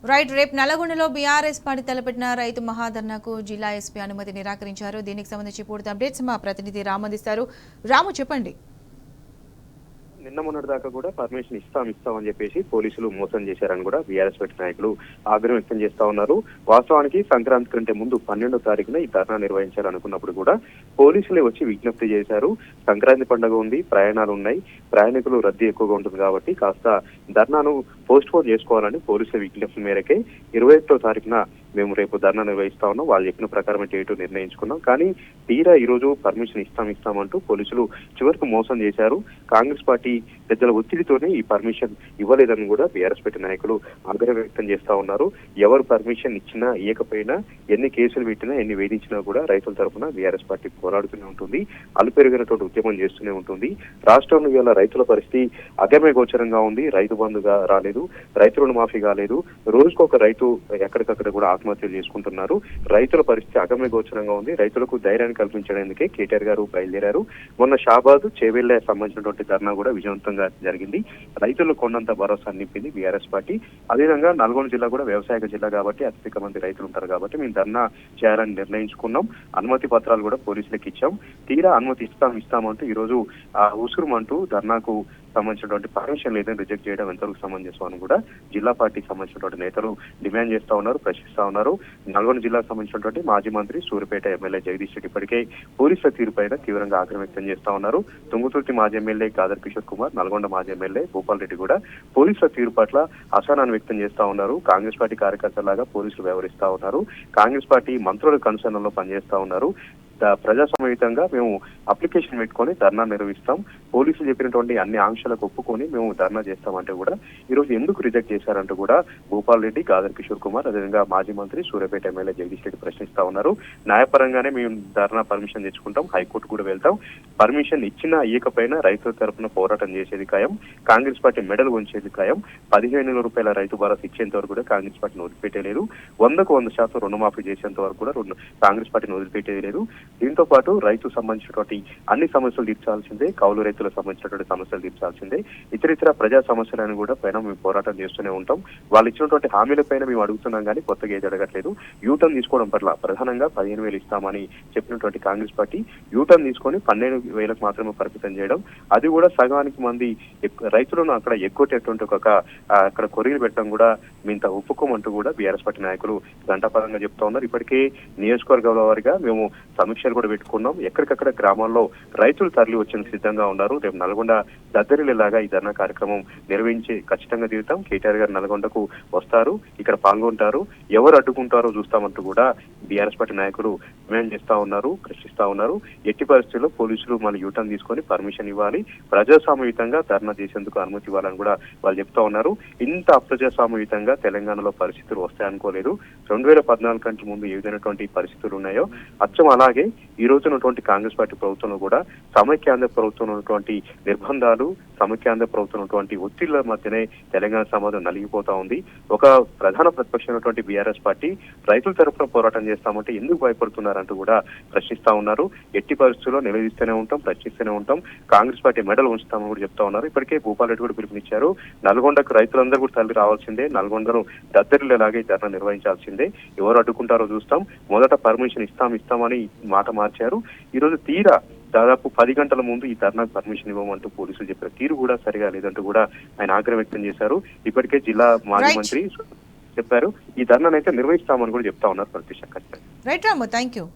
Right రేపు నల్లగొండలో BRS party తలపెట్టిన రైతు మహాధర్నాకు జిల్లా ఎస్పీ అనుమతి నిరాకరించారు. దీనికి సంబంధించి పూర్తి అప్డేట్స్ మా ప్రతినిధి రాము అందిస్తారు. రాము చెప్పండి. నిన్న మొన్నటి దాకా కూడా పర్మిషన్ ఇస్తామని చెప్పేసి పోలీసులు మోసం చేశారని కూడా బీఆర్ఎస్ పార్టీ నాయకులు ఆగ్రహం వ్యక్తం చేస్తా ఉన్నారు. వాస్తవానికి సంక్రాంతి కంటే ముందు 12వ తారీఖున ఈ ధర్నా నిర్వహించాలనుకున్నప్పుడు కూడా పోలీసులే వచ్చి విజ్ఞప్తి చేశారు. సంక్రాంతి పండుగ ఉంది, ప్రయాణాలు ఉన్నాయి, ప్రయాణికులు రద్దీ ఎక్కువగా ఉంటుంది కాబట్టి కాస్త ధర్నాను పోస్ట్ పోన్ చేసుకోవాలని పోలీసుల విజ్ఞప్తి మేరకే 21వ తారీఖున మేము రేపు ధర్నా నిర్వహిస్తా ఉన్నాం. వాళ్ళు చెప్పిన ప్రకారం డేటు నిర్ణయించుకున్నాం. కానీ తీరా ఈ రోజు పర్మిషన్ ఇస్తామంటూ పోలీసులు చివరికి మోసం చేశారు. కాంగ్రెస్ పార్టీ పెద్దల ఒత్తిడితోనే ఈ పర్మిషన్ ఇవ్వలేదని కూడా బీఆర్ఎస్ పార్టీ నాయకులు ఆగ్రహం వ్యక్తం చేస్తా ఉన్నారు. ఎవరు పర్మిషన్ ఇచ్చినా ఇవ్వకపోయినా, ఎన్ని కేసులు పెట్టినా, ఎన్ని వేధించినా కూడా రైతుల తరఫున బీఆర్ఎస్ పార్టీ పోరాడుతూనే ఉంటుంది, అలుపెరిగినటువంటి ఉద్యమం చేస్తూనే ఉంటుంది. రాష్ట్రంలో ఇవాళ రైతుల పరిస్థితి అగమ్య గోచరంగా ఉంది. రైతు బంధుగా రాలేదు, రైతు రుణమాఫీ కాలేదు, రోజుకొక రైతు ఎక్కడికక్కడ కూడా ఆత్మహత్యలు చేసుకుంటున్నారు. రైతుల పరిస్థితి అగమ్య గోచరంగా ఉంది. రైతులకు ధైర్యాన్ని కల్పించడానికే కేటీఆర్ గారు బయలుదేరారు. మొన్న షాబాద్ చేవెళ్లే సంబంధించినటువంటి ధర్నా కూడా విజయవంతంగా జరిగింది. రైతులు కొండంత భరోసా నింపింది బీఆర్ఎస్ పార్టీ. అదేవిధంగా నల్గొండ జిల్లా కూడా వ్యవసాయ జిల్లా కాబట్టి అత్యధిక మంది రైతులు ఉంటారు కాబట్టి మేము ధర్నా చేయాలని నిర్ణయించుకున్నాం. అనుమతి పత్రాలు కూడా పోలీసులకు ఇచ్చాం. తీరా అనుమతి ఇస్తామంటూ ఈ రోజు ఉసురుమంటూ ధర్నాకు సంబంధించినటువంటి పర్మిషన్ లేదని రిజెక్ట్ చేయడం ఎంతవరకు సమంజసం అని కూడా జిల్లా పార్టీకి సంబంధించినటువంటి నేతలు డిమాండ్ చేస్తా ఉన్నారు, ప్రశ్నిస్తా ఉన్నారు. నల్గొండ జిల్లాకు సంబంధించినటువంటి మాజీ మంత్రి సూర్యాపేట ఎమ్మెల్యే జగదీష్ రెడ్డి ఇప్పటికే పోలీసుల తీరుపైన తీవ్రంగా ఆగ్రహం వ్యక్తం చేస్తా ఉన్నారు. తుంగతుర్తి మాజీ ఎమ్మెల్యే కాదర్ కిషోర్ కుమార్, నల్గొండ మాజీ ఎమ్మెల్యే భూపాల్ రెడ్డి కూడా పోలీసుల తీరు పట్ల అసహనాన్ని వ్యక్తం చేస్తా ఉన్నారు. కాంగ్రెస్ పార్టీ కార్యకర్తలాగా పోలీసులు వ్యవహరిస్తా ఉన్నారు. కాంగ్రెస్ పార్టీ మంత్రుల కనుసరణలో పనిచేస్తా ఉన్నారు. ప్రజాసమయుతంగా మేము అప్లికేషన్ పెట్టుకొని ధర్నా నిర్వహిస్తాం, పోలీసులు చెప్పినటువంటి అన్ని ఆంక్షలకు ఒప్పుకొని మేము ధర్నా చేస్తామంటే కూడా ఈ రోజు ఎందుకు రిజెక్ట్ చేశారంటూ కూడా భూపాల్ రెడ్డి, గాదర్ కిషోర్ కుమార్, అదేవిధంగా మాజీ మంత్రి సూర్యాపేట ఎమ్మెల్యే జగదీష్ రెడ్డి ప్రశ్నిస్తా ఉన్నారు. న్యాయపరంగానే మేము ధర్నా పర్మిషన్ తెచ్చుకుంటాం, హైకోర్టు కూడా వెళ్తాం, పర్మిషన్ ఇచ్చినా ఇయ్యకపోయినా రైతుల తరఫున పోరాటం చేసేది ఖాయం, కాంగ్రెస్ పార్టీ మెడల్ ఉంచేది ఖాయం. 15,000 రూపాయల రైతు భరోసా ఇచ్చేంత వరకు కూడా కాంగ్రెస్ పార్టీని వదిలిపెట్టలేదు. 100% రుణమాఫీ చేసేంత వరకు కూడా కాంగ్రెస్ పార్టీని వదిలిపెట్టేది లేదు. దీంతో పాటు రైతు సంబంధించినటువంటి అన్ని సమస్యలు తీర్చాల్సిందే, కౌలు రైతులకు సంబంధించినటువంటి సమస్యలు తీర్చాల్సిందే, ఇతర ప్రజా సమస్యలను కూడా పైన మేము పోరాటం చేస్తూనే ఉంటాం. వాళ్ళు ఇచ్చినటువంటి హామీల పైన మేము అడుగుతున్నాం కానీ కొత్తగా ఏది అడగట్లేదు. యూటర్న్ తీసుకోవడం పట్ల ప్రధానంగా 15,000 ఇస్తామని చెప్పినటువంటి కాంగ్రెస్ పార్టీ యూటర్న్ తీసుకొని 12,000 మాత్రమే పరిమితం చేయడం, అది కూడా సగానికి మంది రైతులను అక్కడ ఎగ్గొట్టేటువంటి అక్కడ కొరీలు పెట్టడం కూడా మింత ఒప్పుకోమంటూ కూడా బీఆర్ఎస్ పార్టీ నాయకులు గంటపరంగా చెప్తా ఉన్నారు. ఇప్పటికే నియోజకవర్గాల వారిగా మేము సమీక్షలు కూడా పెట్టుకున్నాం. ఎక్కడికక్కడ గ్రామాల్లో రైతులు తరలి వచ్చేందుకు సిద్ధంగా ఉన్నారు. రేపు నల్గొండ దద్దరిల్లేలాగా ఈ ధర్నా కార్యక్రమం నిర్వహించి ఖచ్చితంగా దిగుతాం. కేటీఆర్ గారు నల్గొండకు వస్తారు, ఇక్కడ పాల్గొంటారు, ఎవరు అడ్డుకుంటారో చూస్తామంటూ కూడా బీఆర్ఎస్ పార్టీ నాయకులు డిమాండ్ చేస్తా ఉన్నారు, ప్రశ్నిస్తా ఉన్నారు. ఎట్టి పరిస్థితుల్లో పోలీసులు మళ్ళీ యూటర్న్ తీసుకొని పర్మిషన్ ఇవ్వాలి, ప్రజాస్వామ్యయుతంగా ధర్నా చేసేందుకు అనుమతి ఇవ్వాలని కూడా వాళ్ళు చెప్తా ఉన్నారు. ఇంత అప్రజాస్వామ్యయుతంగా తెలంగాణలో పరిస్థితులు వస్తాయనుకోలేదు. 2014 కంటే ముందు ఏ విధమైనటువంటి పరిస్థితులు ఉన్నాయో అచ్చం అలాగే ఈ రోజు ఉన్నటువంటి కాంగ్రెస్ పార్టీ ప్రభుత్వంలో కూడా సమైక్యాంధ్ర ప్రభుత్వం ఉన్నటువంటి నిర్బంధాలు, సమైక్యాంధ్ర ప్రభుత్వం ఉన్నటువంటి ఒత్తిళ్ల మధ్యనే తెలంగాణ సమాజం నలిగిపోతా ఉంది. ఒక ప్రధాన ప్రతిపక్షమైనటువంటి బీఆర్ఎస్ పార్టీ రైతుల తరఫున పోరాటం చేస్తామంటే ఎందుకు భయపడుతున్నారంటూ కూడా ప్రశ్నిస్తా ఉన్నారు. ఎట్టి పరిస్థితుల్లో నిలదీస్తూనే ఉంటాం, ప్రశ్నిస్తూనే ఉంటాం, కాంగ్రెస్ పార్టీ మెడల్ ఉంచుతామని కూడా చెప్తా ఉన్నారు. ఇప్పటికే భూపాల్ రెడ్డి కూడా పిలుపునిచ్చారు. నల్గొండకు రైతులందరూ కూడా తల్లి రావాల్సిందే, నల్గొండను దద్దరిల్లేలాగే ధర్నా నిర్వహించాల్సిందే, ఎవరు అడ్డుకుంటారో చూస్తాం, మొదట పర్మిషన్ ఇస్తామని మాట మార్చారు. ఈ రోజు తీరా దాదాపు 10 గంటల ముందు ఈ ధర్నాకు పర్మిషన్ ఇవ్వమంటూ పోలీసులు చెప్పిన తీరు కూడా సరిగా లేదంటూ కూడా ఆయన ఆగ్రహం వ్యక్తం చేశారు. ఇప్పటికే జిల్లా మాజీ మంత్రి చెప్పారు ఈ ధర్నానైతే నిర్వహిస్తామని కూడా చెప్తా ఉన్నారు. ప్రత్యక్ష రైట్ రాము, థ్యాంక్ యూ.